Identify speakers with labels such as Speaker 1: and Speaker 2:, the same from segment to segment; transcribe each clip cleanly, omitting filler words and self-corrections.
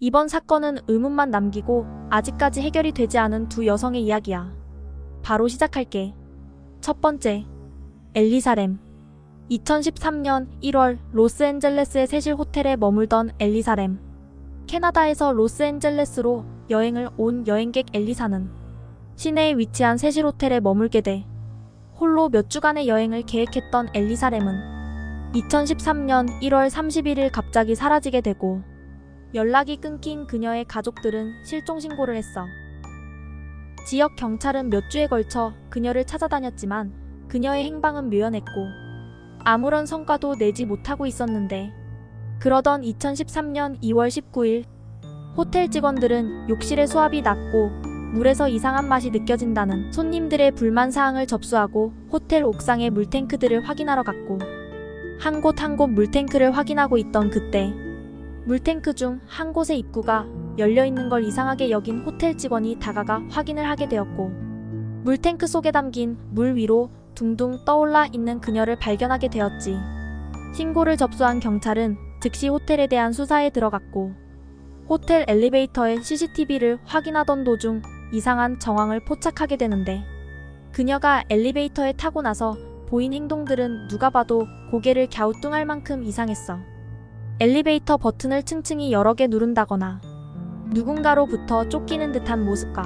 Speaker 1: 이번 사건은 의문만 남기고 아직까지 해결이 되지 않은 두 여성의 이야기야. 바로 시작할게. 첫 번째, 엘리사 램. 2013년 1월 로스앤젤레스의 세실 호텔에 머물던 엘리사 램. 캐나다에서 로스앤젤레스로 여행을 온 여행객 엘리사는 시내에 위치한 세실 호텔에 머물게 돼. 홀로 몇 주간의 여행을 계획했던 엘리사 램은 2013년 1월 31일 갑자기 사라지게 되고 연락이 끊긴 그녀의 가족들은 실종 신고를 했어. 지역 경찰은 몇 주에 걸쳐 그녀를 찾아다녔지만 그녀의 행방은 묘연했고 아무런 성과도 내지 못하고 있었는데, 그러던 2013년 2월 19일 호텔 직원들은 욕실의 수압이 낮고 물에서 이상한 맛이 느껴진다는 손님들의 불만 사항을 접수하고 호텔 옥상의 물탱크들을 확인하러 갔고, 한 곳 한 곳 물탱크를 확인하고 있던 그때 물탱크 중 한 곳의 입구가 열려있는 걸 이상하게 여긴 호텔 직원이 다가가 확인을 하게 되었고, 물탱크 속에 담긴 물 위로 둥둥 떠올라 있는 그녀를 발견하게 되었지. 신고를 접수한 경찰은 즉시 호텔에 대한 수사에 들어갔고, 호텔 엘리베이터의 CCTV를 확인하던 도중 이상한 정황을 포착하게 되는데, 그녀가 엘리베이터에 타고 나서 보인 행동들은 누가 봐도 고개를 갸우뚱할 만큼 이상했어. 엘리베이터 버튼을 층층이 여러 개 누른다거나 누군가로부터 쫓기는 듯한 모습과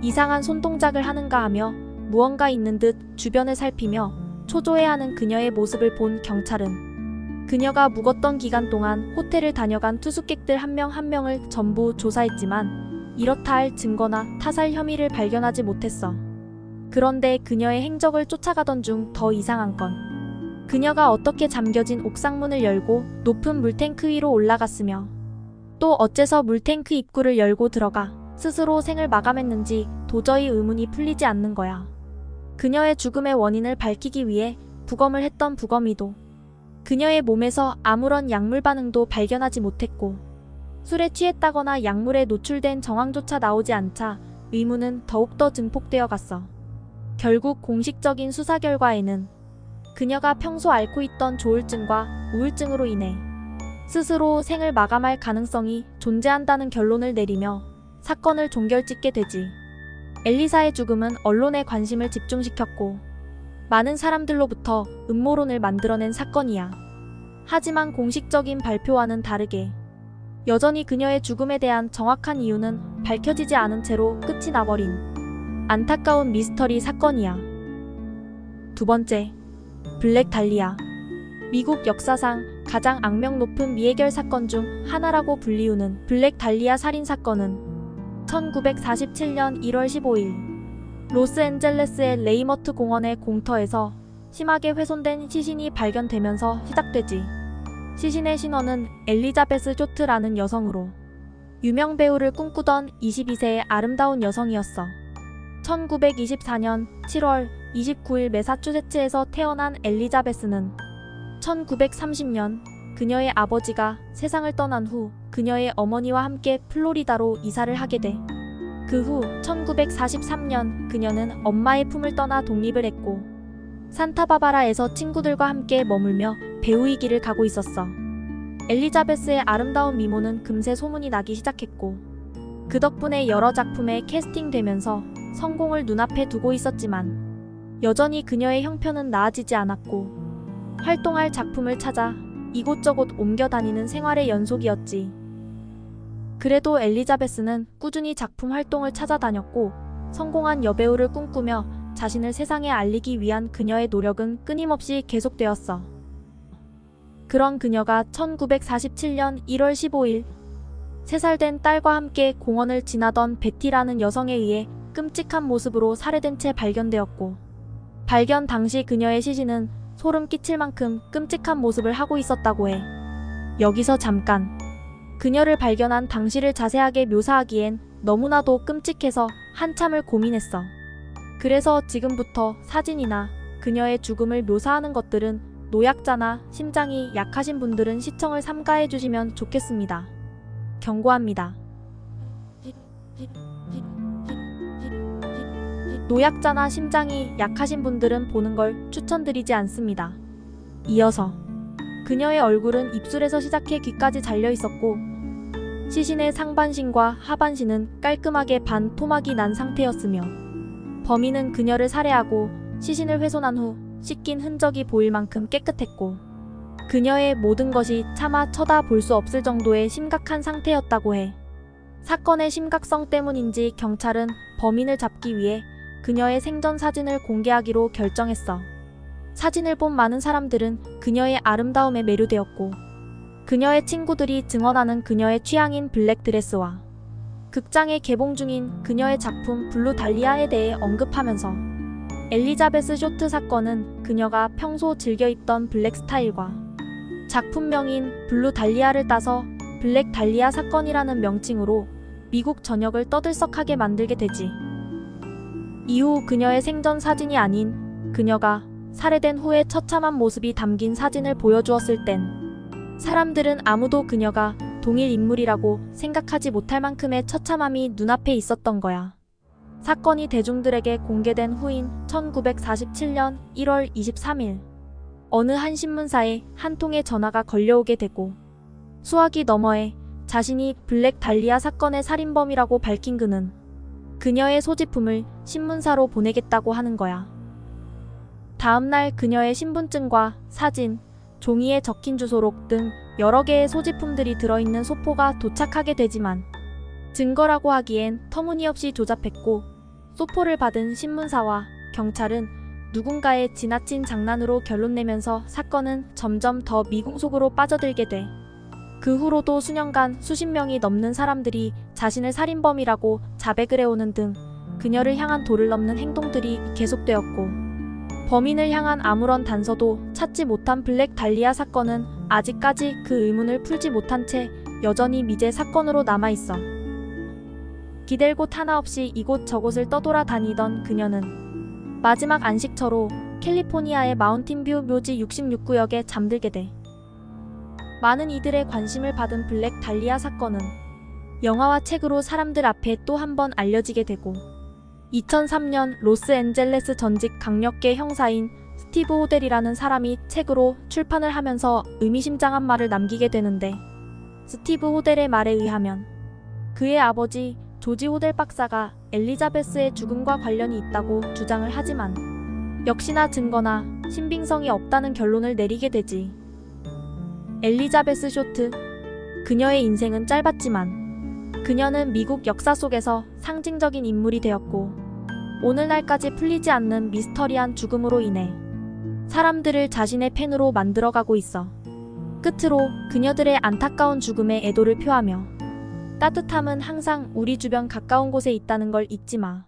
Speaker 1: 이상한 손동작을 하는가 하며 무언가 있는 듯 주변을 살피며 초조해하는 그녀의 모습을 본 경찰은 그녀가 묵었던 기간 동안 호텔을 다녀간 투숙객들 한 명 한 명을 전부 조사했지만 이렇다 할 증거나 타살 혐의를 발견하지 못했어. 그런데 그녀의 행적을 쫓아가던 중 더 이상한 건 그녀가 어떻게 잠겨진 옥상문을 열고 높은 물탱크 위로 올라갔으며 또 어째서 물탱크 입구를 열고 들어가 스스로 생을 마감했는지 도저히 의문이 풀리지 않는 거야. 그녀의 죽음의 원인을 밝히기 위해 부검을 했던 부검의도 그녀의 몸에서 아무런 약물 반응도 발견하지 못했고, 술에 취했다거나 약물에 노출된 정황조차 나오지 않자 의문은 더욱더 증폭되어 갔어. 결국 공식적인 수사 결과에는 그녀가 평소 앓고 있던 조울증과 우울증으로 인해 스스로 생을 마감할 가능성이 존재한다는 결론을 내리며 사건을 종결짓게 되지. 엘리사의 죽음은 언론의 관심을 집중시켰고 많은 사람들로부터 음모론을 만들어낸 사건이야. 하지만 공식적인 발표와는 다르게 여전히 그녀의 죽음에 대한 정확한 이유는 밝혀지지 않은 채로 끝이 나버린 안타까운 미스터리 사건이야. 두 번째, 블랙 달리아. 미국 역사상 가장 악명 높은 미해결 사건 중 하나라고 불리우는 블랙 달리아 살인 사건은 1947년 1월 15일 로스앤젤레스의 레이머트 공원의 공터에서 심하게 훼손된 시신이 발견되면서 시작되지. 시신의 신원은 엘리자베스 쇼트라는 여성으로 유명 배우를 꿈꾸던 22세의 아름다운 여성이었어. 1924년 7월 29일 매사추세츠에서 태어난 엘리자베스는 1930년 그녀의 아버지가 세상을 떠난 후 그녀의 어머니와 함께 플로리다로 이사를 하게 돼. 그 후 1943년 그녀는 엄마의 품을 떠나 독립을 했고 산타바바라에서 친구들과 함께 머물며 배우의 길을 가고 있었어. 엘리자베스의 아름다운 미모는 금세 소문이 나기 시작했고 그 덕분에 여러 작품에 캐스팅되면서 성공을 눈앞에 두고 있었지만 여전히 그녀의 형편은 나아지지 않았고 활동할 작품을 찾아 이곳저곳 옮겨 다니는 생활의 연속이었지. 그래도 엘리자베스는 꾸준히 작품 활동을 찾아다녔고 성공한 여배우를 꿈꾸며 자신을 세상에 알리기 위한 그녀의 노력은 끊임없이 계속되었어. 그런 그녀가 1947년 1월 15일 3살 된 딸과 함께 공원을 지나던 베티라는 여성에 의해 끔찍한 모습으로 살해된 채 발견되었고, 발견 당시 그녀의 시신은 소름 끼칠 만큼 끔찍한 모습을 하고 있었다고 해. 여기서 잠깐, 그녀를 발견한 당시를 자세하게 묘사하기엔 너무나도 끔찍해서 한참을 고민했어. 그래서 지금부터 사진이나 그녀의 죽음을 묘사하는 것들은 노약자나 심장이 약하신 분들은 시청을 삼가해 주시면 좋겠습니다. 경고합니다. 노약자나 심장이 약하신 분들은 보는 걸 추천드리지 않습니다. 이어서 그녀의 얼굴은 입술에서 시작해 귀까지 잘려 있었고 시신의 상반신과 하반신은 깔끔하게 반 토막이 난 상태였으며 범인은 그녀를 살해하고 시신을 훼손한 후 씻긴 흔적이 보일 만큼 깨끗했고 그녀의 모든 것이 차마 쳐다볼 수 없을 정도의 심각한 상태였다고 해. 사건의 심각성 때문인지 경찰은 범인을 잡기 위해 그녀의 생전 사진을 공개하기로 결정했어. 사진을 본 많은 사람들은 그녀의 아름다움에 매료되었고 그녀의 친구들이 증언하는 그녀의 취향인 블랙 드레스와 극장에 개봉 중인 그녀의 작품 블루 달리아에 대해 언급하면서 엘리자베스 쇼트 사건은 그녀가 평소 즐겨 입던 블랙 스타일과 작품명인 블루 달리아를 따서 블랙 달리아 사건이라는 명칭으로 미국 전역을 떠들썩하게 만들게 되지. 이후 그녀의 생전 사진이 아닌 그녀가 살해된 후의 처참한 모습이 담긴 사진을 보여주었을 땐 사람들은 아무도 그녀가 동일 인물이라고 생각하지 못할 만큼의 처참함이 눈앞에 있었던 거야. 사건이 대중들에게 공개된 후인 1947년 1월 23일 어느 한 신문사에 한 통의 전화가 걸려오게 되고 수화기 너머에 자신이 블랙 달리아 사건의 살인범이라고 밝힌 그는 그녀의 소지품을 신문사로 보내겠다고 하는 거야. 다음날 그녀의 신분증과 사진, 종이에 적힌 주소록 등 여러 개의 소지품들이 들어있는 소포가 도착하게 되지만 증거라고 하기엔 터무니없이 조잡했고 소포를 받은 신문사와 경찰은 누군가의 지나친 장난으로 결론 내면서 사건은 점점 더 미궁 속으로 빠져들게 돼. 그 후로도 수년간 수십 명이 넘는 사람들이 자신을 살인범이라고 자백을 해오는 등 그녀를 향한 도를 넘는 행동들이 계속되었고 범인을 향한 아무런 단서도 찾지 못한 블랙 달리아 사건은 아직까지 그 의문을 풀지 못한 채 여전히 미제 사건으로 남아있어. 기댈 곳 하나 없이 이곳 저곳을 떠돌아다니던 그녀는 마지막 안식처로 캘리포니아의 마운틴뷰 묘지 66구역에 잠들게 돼. 많은 이들의 관심을 받은 블랙 달리아 사건은 영화와 책으로 사람들 앞에 또 한 번 알려지게 되고 2003년 로스앤젤레스 전직 강력계 형사인 스티브 호델이라는 사람이 책으로 출판을 하면서 의미심장한 말을 남기게 되는데 스티브 호델의 말에 의하면 그의 아버지 조지 호델 박사가 엘리자베스의 죽음과 관련이 있다고 주장을 하지만 역시나 증거나 신빙성이 없다는 결론을 내리게 되지. 엘리자베스 쇼트. 그녀의 인생은 짧았지만 그녀는 미국 역사 속에서 상징적인 인물이 되었고 오늘날까지 풀리지 않는 미스터리한 죽음으로 인해 사람들을 자신의 팬으로 만들어가고 있어. 끝으로 그녀들의 안타까운 죽음에 애도를 표하며 따뜻함은 항상 우리 주변 가까운 곳에 있다는 걸 잊지 마.